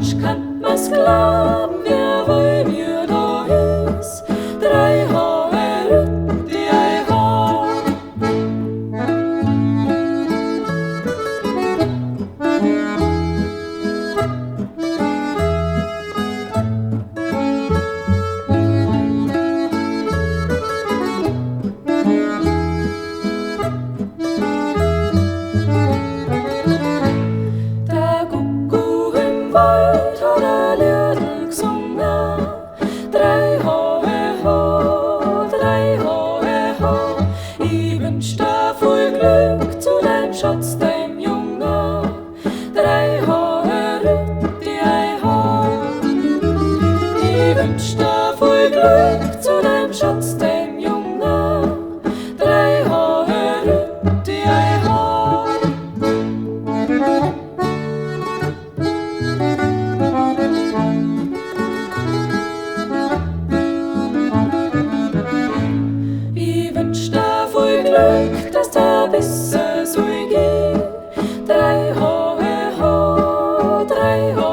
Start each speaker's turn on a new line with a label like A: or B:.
A: Mensch kann mas glauben, wer wollen wir da is? Drei Haare rütt die ei ha. Der Kuckuck im Wald hat ein Liedl gesungen. Drei Haare ha, drei Haare ha. Ich wünsch dir voll Glück zu deinem Schatz, deinem Jungen. Drei Haare rütt die ei ha. Ich wünsch dir voll Glück zu deinem Schatz, deinem Jungen. Drei Haare rütt die ei ha. Ich wünsch dir voll Glück, dass der Bisse so geht. Drei Haare ha, drei Haare.